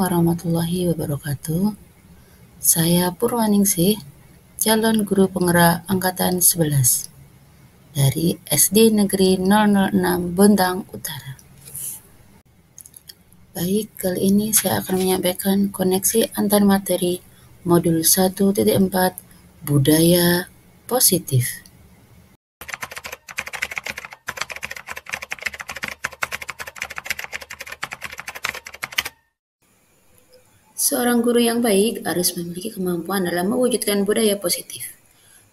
warahmatullahi wabarakatuh. Saya Purwaningsih, calon guru penggerak angkatan 11 dari SD Negeri 006 Bontang Utara. Baik, kali ini saya akan menyampaikan koneksi antar materi modul 1.4 Budaya Positif. Seorang guru yang baik harus memiliki kemampuan dalam mewujudkan budaya positif.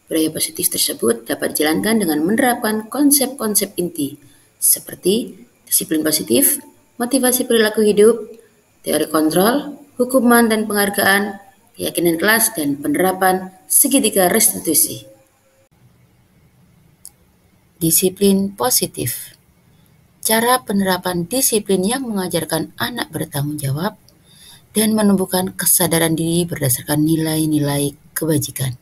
Budaya positif tersebut dapat dijalankan dengan menerapkan konsep-konsep inti seperti disiplin positif, motivasi perilaku hidup, teori kontrol, hukuman dan penghargaan, keyakinan kelas, dan penerapan segitiga restitusi. Disiplin positif. Cara penerapan disiplin yang mengajarkan anak bertanggung jawab dan menumbuhkan kesadaran diri berdasarkan nilai-nilai kebajikan.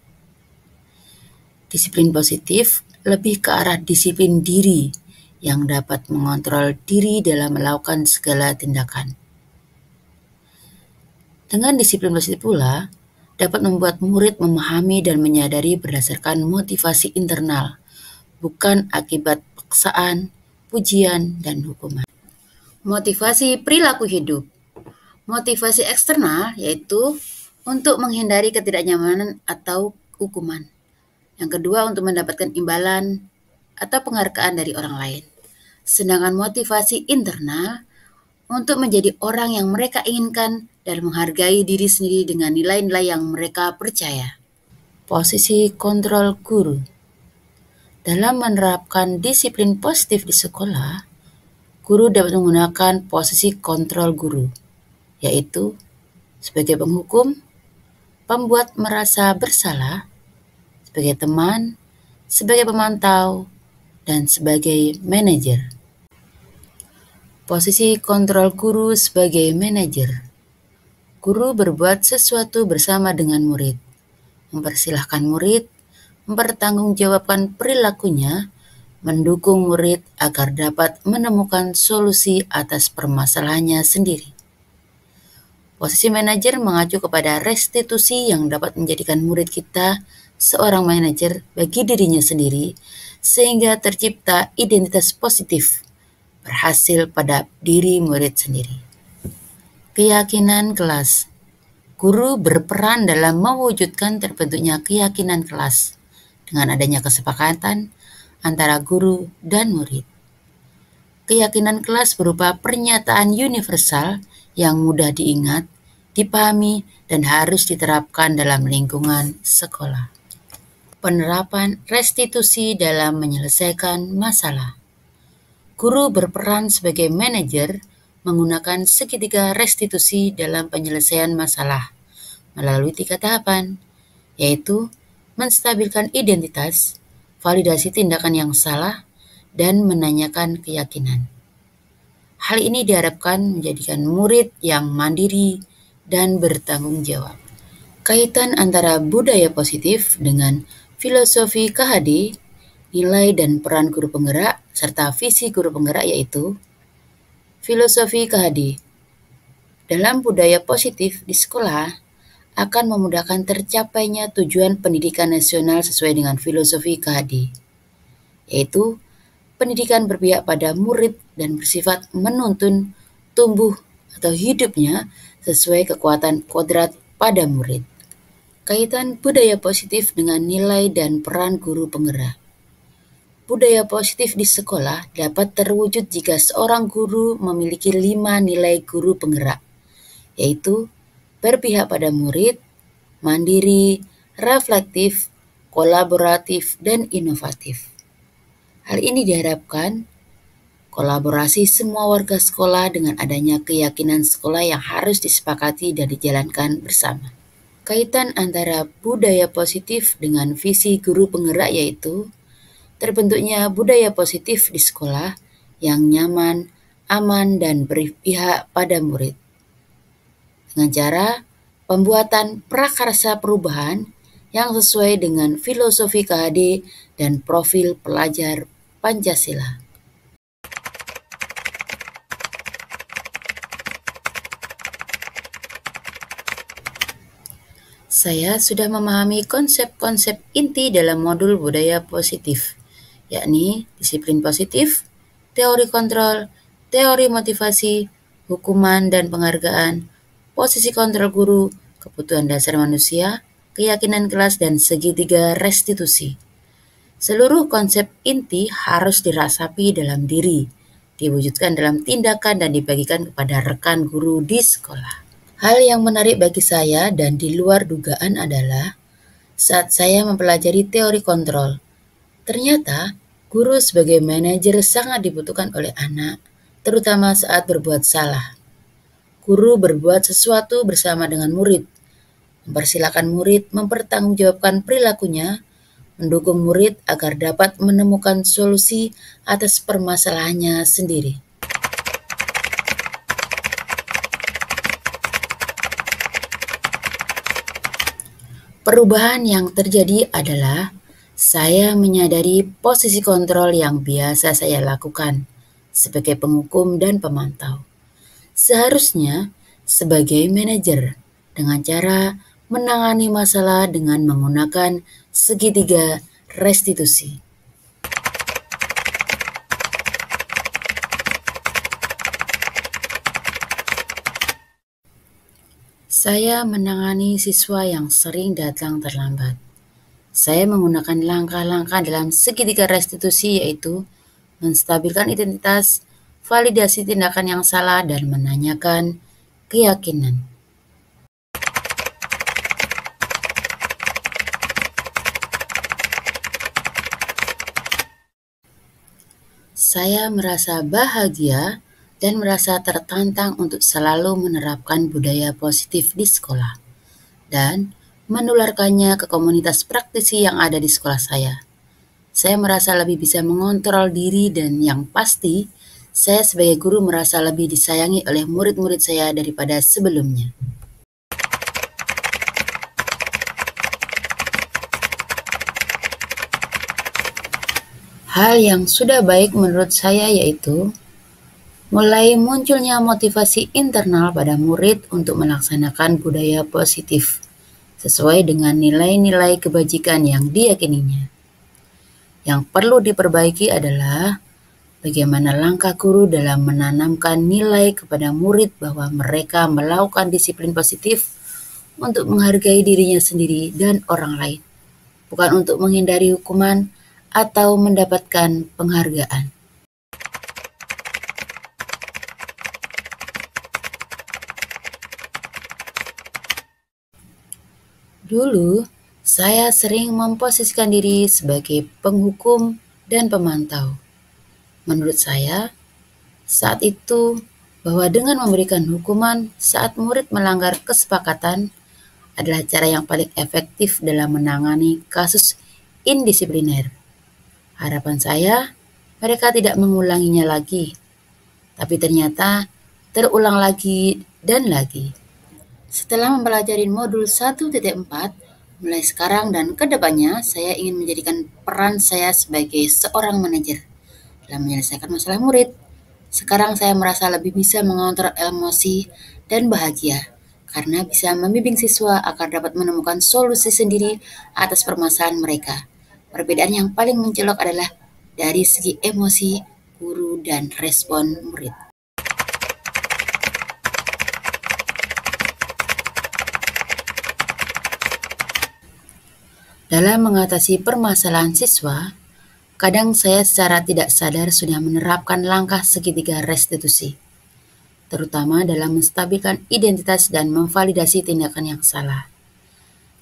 Disiplin positif lebih ke arah disiplin diri yang dapat mengontrol diri dalam melakukan segala tindakan. Dengan disiplin positif pula, dapat membuat murid memahami dan menyadari berdasarkan motivasi internal, bukan akibat paksaan, pujian, dan hukuman. Motivasi perilaku hidup. Motivasi eksternal yaitu untuk menghindari ketidaknyamanan atau hukuman. Yang kedua, untuk mendapatkan imbalan atau penghargaan dari orang lain. Sedangkan motivasi internal untuk menjadi orang yang mereka inginkan dan menghargai diri sendiri dengan nilai-nilai yang mereka percaya. Posisi kontrol guru. Dalam menerapkan disiplin positif di sekolah, guru dapat menggunakan posisi kontrol guru, yaitu sebagai penghukum, pembuat merasa bersalah, sebagai teman, sebagai pemantau, dan sebagai manajer. Posisi kontrol guru sebagai manajer. Guru berbuat sesuatu bersama dengan murid, mempersilahkan murid, mempertanggungjawabkan perilakunya, mendukung murid agar dapat menemukan solusi atas permasalahannya sendiri. Posisi manajer mengacu kepada restitusi yang dapat menjadikan murid kita seorang manajer bagi dirinya sendiri, sehingga tercipta identitas positif berhasil pada diri murid sendiri. Keyakinan kelas. Guru berperan dalam mewujudkan terbentuknya keyakinan kelas dengan adanya kesepakatan antara guru dan murid. Keyakinan kelas berupa pernyataan universal yang mudah diingat, dipahami, dan harus diterapkan dalam lingkungan sekolah. Penerapan restitusi dalam menyelesaikan masalah. Guru berperan sebagai manajer menggunakan segitiga restitusi dalam penyelesaian masalah melalui 3 tahapan, yaitu menstabilkan identitas, validasi tindakan yang salah, dan menanyakan keyakinan. Hal ini diharapkan menjadikan murid yang mandiri dan bertanggung jawab. Kaitan antara budaya positif dengan filosofi KHD, nilai dan peran guru penggerak, serta visi guru penggerak yaitu filosofi KHD. Dalam budaya positif di sekolah akan memudahkan tercapainya tujuan pendidikan nasional sesuai dengan filosofi KHD, yaitu pendidikan berpihak pada murid dan bersifat menuntun tumbuh atau hidupnya sesuai kekuatan kodrat pada murid. Kaitan budaya positif dengan nilai dan peran guru penggerak. Budaya positif di sekolah dapat terwujud jika seorang guru memiliki 5 nilai guru penggerak, yaitu berpihak pada murid, mandiri, reflektif, kolaboratif, dan inovatif. Hal ini diharapkan kolaborasi semua warga sekolah dengan adanya keyakinan sekolah yang harus disepakati dan dijalankan bersama. Kaitan antara budaya positif dengan visi guru penggerak yaitu terbentuknya budaya positif di sekolah yang nyaman, aman, dan berpihak pada murid. Dengan cara pembuatan prakarsa perubahan yang sesuai dengan filosofi KHD dan profil pelajar Pancasila. Saya sudah memahami konsep-konsep inti dalam modul budaya positif, yakni disiplin positif, teori kontrol, teori motivasi, hukuman dan penghargaan, posisi kontrol guru, kebutuhan dasar manusia, keyakinan kelas, dan segitiga restitusi. Seluruh konsep inti harus dirasapi dalam diri, diwujudkan dalam tindakan dan dibagikan kepada rekan guru di sekolah. Hal yang menarik bagi saya dan di luar dugaan adalah saat saya mempelajari teori kontrol, ternyata guru sebagai manajer sangat dibutuhkan oleh anak, terutama saat berbuat salah. Guru berbuat sesuatu bersama dengan murid, mempersilakan murid mempertanggungjawabkan perilakunya, mendukung murid agar dapat menemukan solusi atas permasalahannya sendiri. Perubahan yang terjadi adalah saya menyadari posisi kontrol yang biasa saya lakukan sebagai penghukum dan pemantau. Seharusnya sebagai manajer dengan cara menangani masalah dengan menggunakan segitiga restitusi. Saya menangani siswa yang sering datang terlambat. Saya menggunakan langkah-langkah dalam segitiga restitusi, yaitu menstabilkan identitas, validasi tindakan yang salah, dan menanyakan keyakinan. Saya merasa bahagia dan merasa tertantang untuk selalu menerapkan budaya positif di sekolah dan menularkannya ke komunitas praktisi yang ada di sekolah saya. Saya merasa lebih bisa mengontrol diri dan yang pasti, saya sebagai guru merasa lebih disayangi oleh murid-murid saya daripada sebelumnya. Hal yang sudah baik menurut saya yaitu mulai munculnya motivasi internal pada murid untuk melaksanakan budaya positif sesuai dengan nilai-nilai kebajikan yang diyakininya. Yang perlu diperbaiki adalah bagaimana langkah guru dalam menanamkan nilai kepada murid bahwa mereka melakukan disiplin positif untuk menghargai dirinya sendiri dan orang lain, bukan untuk menghindari hukuman atau mendapatkan penghargaan. Dulu, saya sering memposisikan diri sebagai penghukum dan pemantau. Menurut saya, saat itu bahwa dengan memberikan hukuman saat murid melanggar kesepakatan adalah cara yang paling efektif dalam menangani kasus indisipliner. Harapan saya, mereka tidak mengulanginya lagi, tapi ternyata terulang lagi dan lagi. Setelah mempelajari modul 1.4, mulai sekarang dan ke depannya, saya ingin menjadikan peran saya sebagai seorang manajer dalam menyelesaikan masalah murid. Sekarang saya merasa lebih bisa mengontrol emosi dan bahagia karena bisa membimbing siswa agar dapat menemukan solusi sendiri atas permasalahan mereka. Perbedaan yang paling mencolok adalah dari segi emosi, guru, dan respon murid. Dalam mengatasi permasalahan siswa, kadang saya secara tidak sadar sudah menerapkan langkah segitiga restitusi, terutama dalam menstabilkan identitas dan memvalidasi tindakan yang salah.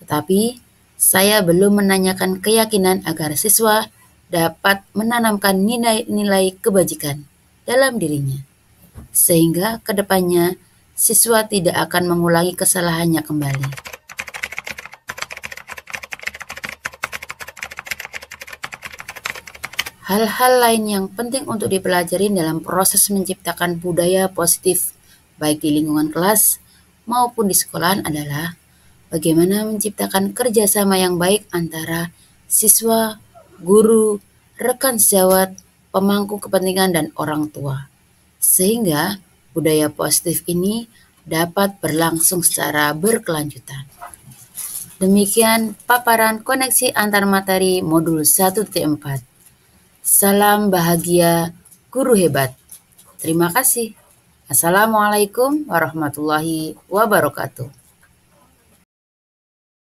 Tetapi, saya belum menanyakan keyakinan agar siswa dapat menanamkan nilai-nilai kebajikan dalam dirinya, sehingga ke depannya siswa tidak akan mengulangi kesalahannya kembali. Hal-hal lain yang penting untuk dipelajari dalam proses menciptakan budaya positif, baik di lingkungan kelas maupun di sekolahan adalah bagaimana menciptakan kerjasama yang baik antara siswa, guru, rekan sejawat, pemangku kepentingan, dan orang tua. Sehingga budaya positif ini dapat berlangsung secara berkelanjutan. Demikian paparan koneksi antar materi modul 1.4. Salam bahagia, guru hebat. Terima kasih. Assalamualaikum warahmatullahi wabarakatuh.